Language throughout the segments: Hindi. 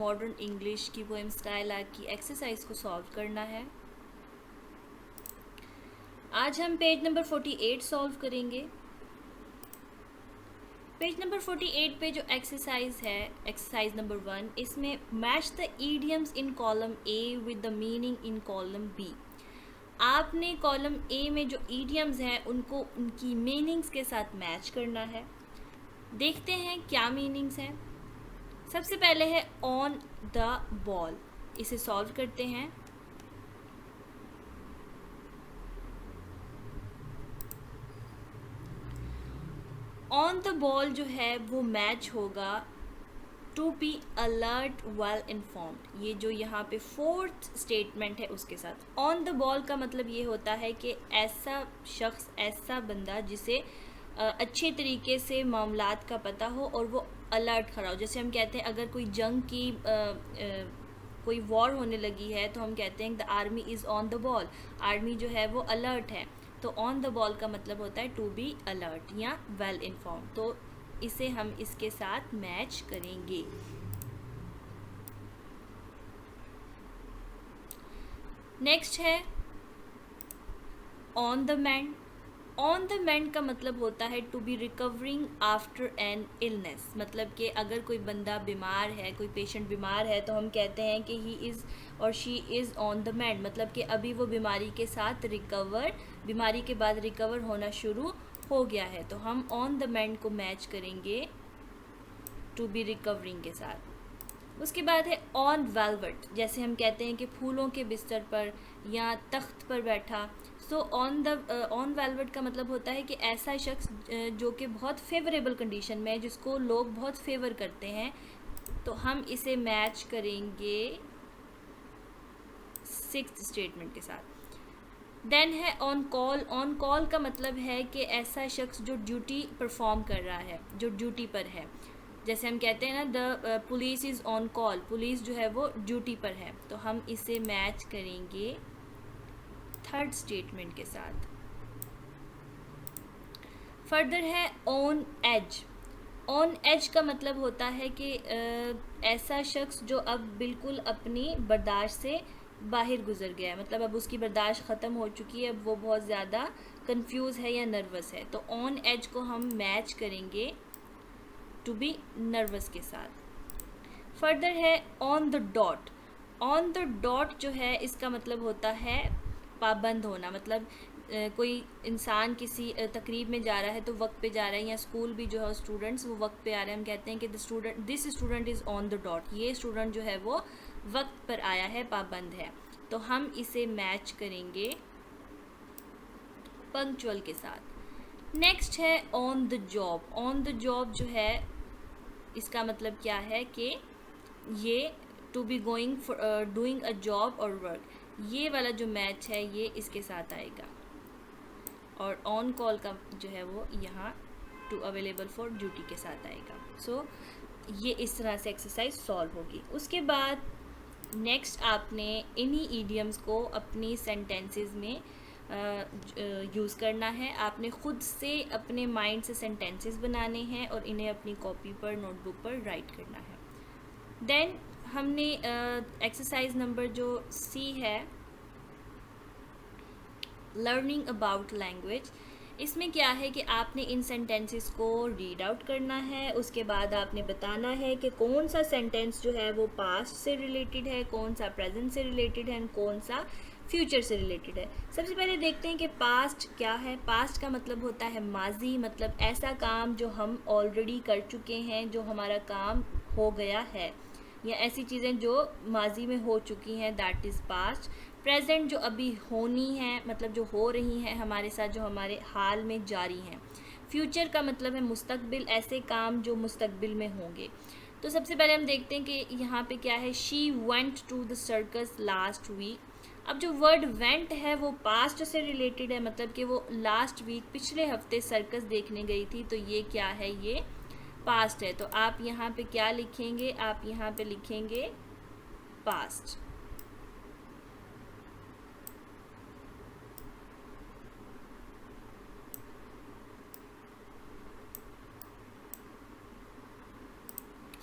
मॉडर्न इंग्लिश की पोएम स्काईलार्क की एक्सरसाइज को सॉल्व करना है। आज हम पेज नंबर 48 सॉल्व करेंगे। पेज नंबर 48 पे जो एक्सरसाइज है, एक्सरसाइज नंबर 1, इसमें match the idioms in column A with the meaning in column B. आपने कॉलम ए में जो ईडियम्स हैं उनको उनकी मीनिंग्स के साथ मैच करना है। देखते हैं क्या मीनिंग्स हैं। सबसे पहले है ऑन द बॉल, इसे सॉल्व करते हैं। ऑन द बॉल जो है वो मैच होगा to be alert well informed, ये जो यहाँ पे फोर्थ स्टेटमेंट है उसके साथ। ऑन द बॉल का मतलब ये होता है कि ऐसा शख्स, ऐसा बंदा जिसे अच्छे तरीके से मामलात का पता हो और वो अलर्ट खड़ा हो। जैसे हम कहते हैं अगर कोई जंग की कोई वॉर होने लगी है तो हम कहते हैं the army is on the ball, army जो है वो अलर्ट है। तो ऑन द बॉल का मतलब होता है टू बी अलर्ट या वेल इन्फॉर्म। तो इसे हम इसके साथ मैच करेंगे। नेक्स्ट है on the mend. On the mend का मतलब होता है to be recovering after an illness, मतलब कि अगर कोई बंदा बीमार है, कोई पेशेंट बीमार है तो हम कहते हैं कि ही इज़ और शी इज़ ऑन द मेंड, मतलब कि अभी वो बीमारी के साथ बीमारी के बाद रिकवर होना शुरू हो गया है। तो हम ऑन द मेंड को मैच करेंगे टू बी रिकवरिंग के साथ। उसके बाद है ऑन वेलवेट, जैसे हम कहते हैं कि फूलों के बिस्तर पर या तख्त पर बैठा। सो ऑन वेलवेट का मतलब होता है कि ऐसा शख्स जो कि बहुत फेवरेबल कंडीशन में है, जिसको लोग बहुत फेवर करते हैं। तो हम इसे मैच करेंगे सिक्स्थ स्टेटमेंट के साथ। देन है ऑन कॉल। ऑन कॉल का मतलब है कि ऐसा शख्स जो ड्यूटी परफॉर्म कर रहा है, जो ड्यूटी पर है। जैसे हम कहते हैं ना the police is on call, police जो है वो ड्यूटी पर है। तो हम इसे मैच करेंगे थर्ड स्टेटमेंट के साथ। फर्दर है ऑन एज। ऑन एज का मतलब होता है कि ऐसा शख्स जो अब बिल्कुल अपनी बर्दाश्त से बाहर गुजर गया है, मतलब अब उसकी बर्दाश्त ख़त्म हो चुकी है, अब वो बहुत ज़्यादा कंफ्यूज है या नर्वस है। तो ऑन एज को हम मैच करेंगे टू बी नर्वस के साथ। फर्दर है on the dot. On the dot जो है इसका मतलब होता है पाबंद होना, मतलब कोई इंसान किसी तकरीब में जा रहा है तो वक्त पे जा रहा है, या स्कूल भी जो है स्टूडेंट्स वो वक्त पे आ रहे हैं, हम कहते हैं कि this student is on the dot, ये स्टूडेंट जो है वो वक्त पर आया है, पाबंद है। तो हम इसे मैच करेंगे पंक्चुअल के साथ। नेक्स्ट है on the job. On the job जो है इसका मतलब क्या है कि ये to be going doing a job और वर्क, ये वाला जो मैच है ये इसके साथ आएगा। और ऑन कॉल का जो है वो यहाँ टू अवेलेबल फॉर ड्यूटी के साथ आएगा। सो ये इस तरह से एक्सरसाइज सॉल्व होगी। उसके बाद नेक्स्ट आपने इन्हीं ईडियम्स को अपनी सेंटेंसेस में यूज़ करना है। आपने ख़ुद से अपने माइंड से सेंटेंसेस बनाने हैं और इन्हें अपनी कॉपी पर, नोटबुक पर राइट करना है। देन हमने एक्सरसाइज नंबर जो सी है, लर्निंग अबाउट लैंग्वेज, इसमें क्या है कि आपने इन सेंटेंसेस को रीड आउट करना है। उसके बाद आपने बताना है कि कौन सा सेंटेंस जो है वो पास्ट से रिलेटेड है, कौन सा प्रेजेंट से रिलेटेड है, कौन सा फ्यूचर से रिलेटेड है। सबसे पहले देखते हैं कि पास्ट क्या है। पास्ट का मतलब होता है माजी, मतलब ऐसा काम जो हम ऑलरेडी कर चुके हैं, जो हमारा काम हो गया है, या ऐसी चीज़ें जो माजी में हो चुकी हैं, दैट इज़ पास्ट। प्रेजेंट जो अभी होनी है, मतलब जो हो रही हैं हमारे साथ, जो हमारे हाल में जारी हैं। फ्यूचर का मतलब है मुस्तकबिल, ऐसे काम जो मुस्तकबिल में होंगे। तो सबसे पहले हम देखते हैं कि यहाँ पे क्या है, she went to the circus last week. अब जो वर्ड वेंट है वो पास्ट से रिलेटेड है, मतलब कि वो लास्ट वीक, पिछले हफ्ते सर्कस देखने गई थी। तो ये क्या है, ये पास्ट है। तो आप यहाँ पे क्या लिखेंगे, आप यहाँ पे लिखेंगे पास्ट।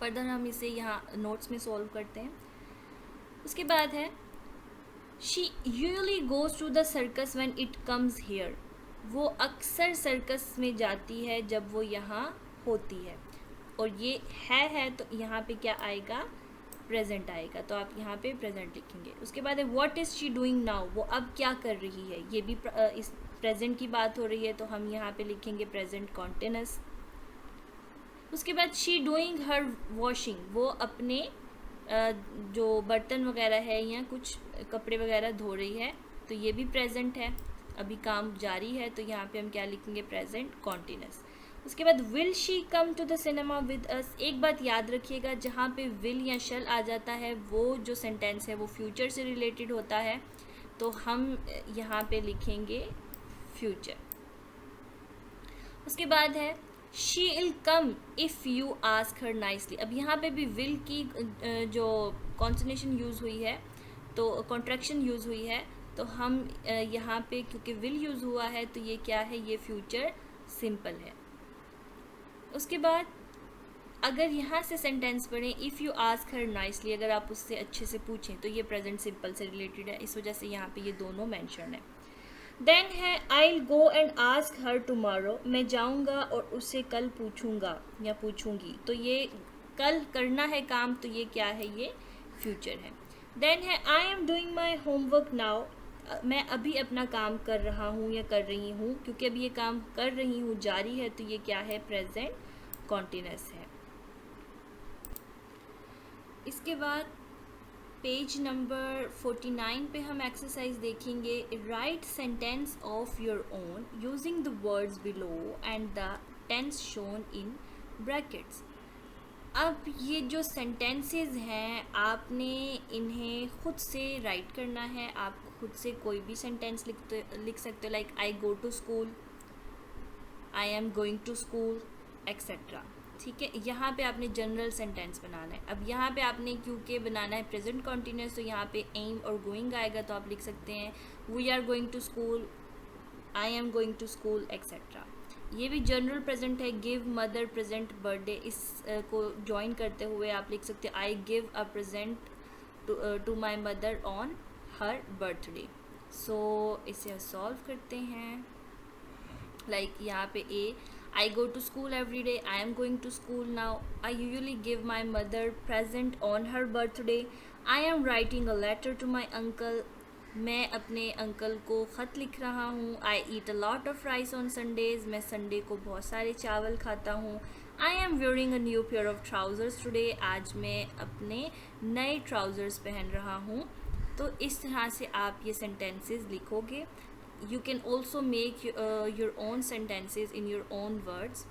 फर्दर हम इसे यहाँ नोट्स में सॉल्व करते हैं। उसके बाद है she usually goes to the circus when it comes here. वो अक्सर सर्कस में जाती है जब वो यहाँ होती है। और ये है तो यहाँ पे क्या आएगा, प्रेजेंट आएगा, तो आप यहाँ पे प्रेजेंट लिखेंगे। उसके बाद है what is she doing now, वो अब क्या कर रही है। ये भी इस प्रेजेंट की बात हो रही है, तो हम यहाँ पे लिखेंगे प्रेजेंट कॉन्टिन्यूस। उसके बाद शी डूइंग हर वॉशिंग, वो अपने जो बर्तन वगैरह है या कुछ कपड़े वगैरह धो रही है, तो ये भी प्रेजेंट है, अभी काम जारी है, तो यहाँ पे हम क्या लिखेंगे, प्रेजेंट कॉन्टिन्यूस। उसके बाद will she come to the cinema with us. एक बात याद रखिएगा, जहाँ पे विल या शल आ जाता है वो जो सेंटेंस है वो फ्यूचर से रिलेटेड होता है, तो हम यहाँ पे लिखेंगे फ्यूचर। उसके बाद है she will come if you ask her nicely. अब यहाँ पे भी विल की जो कॉन्सोनेशन यूज़ हुई है, तो कॉन्ट्रैक्शन यूज़ हुई है, तो हम यहाँ पे क्योंकि विल यूज़ हुआ है तो ये क्या है, ये फ्यूचर सिंपल है। उसके बाद अगर यहाँ से सेंटेंस पढ़ें, if you ask her nicely, अगर आप उससे अच्छे से पूछें तो ये प्रेजेंट सिंपल से रिलेटेड है, इस वजह से यहाँ पे ये दोनों मेंशन है। देन है I will go and ask her tomorrow, मैं जाऊँगा और उससे कल पूछूँगा या पूछूँगी, तो ये कल करना है काम, तो ये क्या है, ये फ्यूचर है। देन है I am doing my homework now, मैं अभी अपना काम कर रहा हूँ या कर रही हूँ, क्योंकि अभी ये काम कर रही हूँ जारी है, तो ये क्या है, प्रेजेंट कॉन्टिन्यूस है। इसके बाद पेज नंबर 49 पे हम एक्सरसाइज देखेंगे। Write sentence of your own using the words below and the tense shown in brackets. अब ये जो सेंटेंसेस हैं आपने इन्हें खुद से राइट करना है। आप खुद से कोई भी सेंटेंस लिख सकते हो, like I go to school, I am going to school etcetera. ठीक है, यहाँ पे आपने जनरल सेंटेंस बनाना है। अब यहाँ पे आपने क्योंकि बनाना है प्रेजेंट कॉन्टिन्यूस, तो यहाँ पे एम और गोइंग आएगा, तो आप लिख सकते हैं we are going to school, I am going to school etcetera. ये भी जनरल प्रेजेंट है। गिव मदर प्रेजेंट बर्थडे, इस को ज्वाइन करते हुए आप लिख सकते हैं I give a present to my mother on her birthday. So इसे सॉल्व करते हैं। लाइक यहाँ पे ए, I go to school every day, I am going to school now, I usually give my mother present on her birthday, I am writing a letter to my uncle, मैं अपने अंकल को ख़त लिख रहा हूँ, I eat a lot of rice on Sundays, मैं संडे को बहुत सारे चावल खाता हूँ, I am wearing a new pair of trousers today, आज मैं अपने नए ट्राउज़र्स पहन रहा हूँ। तो इस तरह से आप ये सेंटेंसेस लिखोगे। You can also make your own sentences in your own words.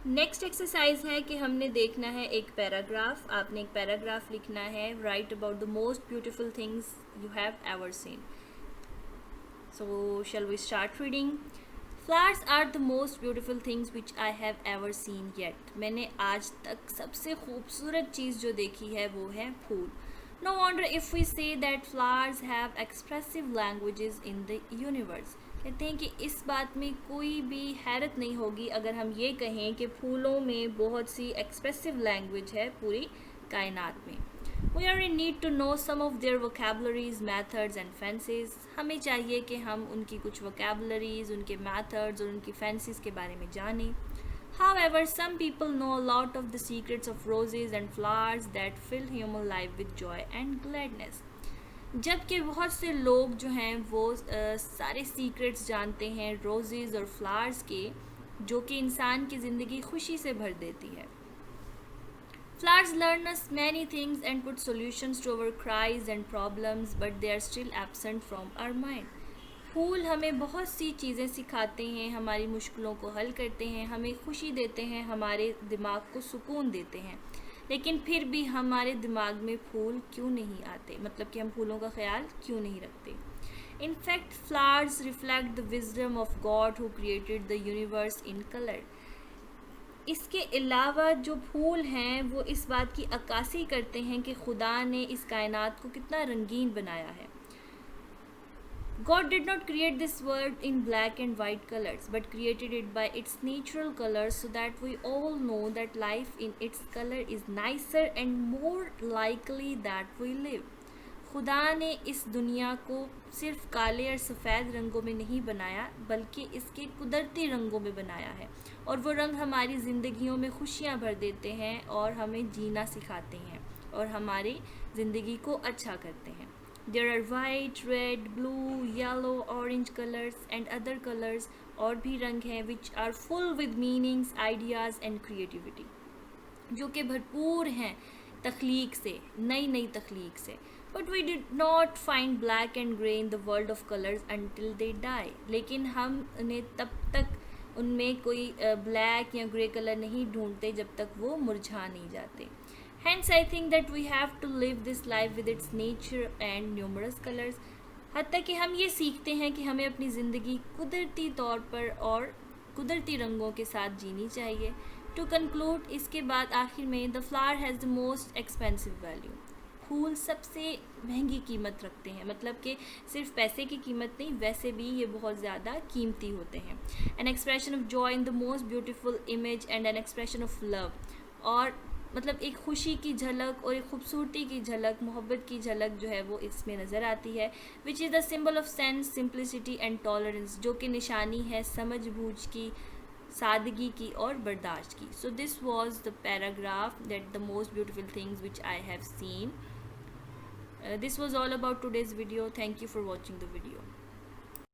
Next exercise है कि हमने देखना है एक पैराग्राफ। आपने एक पैराग्राफ लिखना है, write about the most beautiful things you have ever seen. So shall we start reading. Flowers are the most beautiful things which I have ever seen yet. मैंने आज तक सबसे खूबसूरत चीज़ जो देखी है वो है फूल। No wonder if we say that flowers have expressive languages in the universe. कहते हैं कि इस बात में कोई भी हैरत नहीं होगी अगर हम ये कहें कि फूलों में बहुत सी एक्सप्रेसिव लैंग्वेज है पूरी कायनात में। We are in need to know some of their vocabularies, methods and fancies. हमें चाहिए कि हम उनकी कुछ vocabularies, उनके methods और उनकी fancies के बारे में जानें। However, some people know a lot of the secrets of roses and flowers that fill human life with joy and gladness. जबकि बहुत से लोग जो हैं वो सारे सीक्रेट्स जानते हैं रोजेज़ और फ्लावर्स के, जो कि इंसान की ज़िंदगी खुशी से भर देती है। Flowers learn us many things and put solutions to our cries and problems, but they are still absent from our mind. फूल हमें बहुत सी चीज़ें सिखाते हैं, हमारी मुश्किलों को हल करते हैं, हमें खुशी देते हैं, हमारे दिमाग को सुकून देते हैं, लेकिन फिर भी हमारे दिमाग में फूल क्यों नहीं आते, मतलब कि हम फूलों का ख्याल क्यों नहीं रखते। In fact flowers reflect the wisdom of God who created the universe in colour. इसके अलावा जो फूल हैं वो इस बात की अक्कासी करते हैं कि खुदा ने इस कायनात को कितना रंगीन बनाया है। God did not create this world in black and white colors, but created it by its natural colors so that we all know that life in its color is nicer and more likely that we live. खुदा ने इस दुनिया को सिर्फ काले और सफ़ेद रंगों में नहीं बनाया, बल्कि इसके कुदरती रंगों में बनाया है, और वो रंग हमारी ज़िंदगियों में खुशियाँ भर देते हैं और हमें जीना सिखाते हैं और हमारी ज़िंदगी को अच्छा करते हैं. There are white, red, blue, yellow, orange colors and other colors और भी रंग हैं which are full with meanings, ideas and creativity, जो कि भरपूर हैं तख्लीक से, नई नई तख्लीक से. But we did not find black and grey in the world of colors until they die. लेकिन हम उन्हें तब तक उनमें कोई ब्लैक या ग्रे कलर नहीं ढूंढते जब तक वो मुरझा नहीं जाते. Hence I think that we have to live this life with its nature and numerous colors. हत्ता कि हम ये सीखते हैं कि हमें अपनी ज़िंदगी कुदरती तौर पर और कुदरती रंगों के साथ जीनी चाहिए. टू कंक्लूड, इसके बाद आखिर में the flower has the most expensive value. फूल सबसे महंगी कीमत रखते हैं, मतलब कि सिर्फ पैसे की कीमत नहीं, वैसे भी ये बहुत ज़्यादा कीमती होते हैं. An expression of joy in the most beautiful image and an expression of love, और मतलब एक खुशी की झलक और एक खूबसूरती की झलक, मोहब्बत की झलक जो है वो इसमें नज़र आती है. Which is the symbol of sense, simplicity and tolerance, जो कि निशानी है समझ बूझ की, सादगी की और बर्दाश्त की. So this was the paragraph that the most beautiful things which I have seen. This was all about today's video. Thank you for watching the video.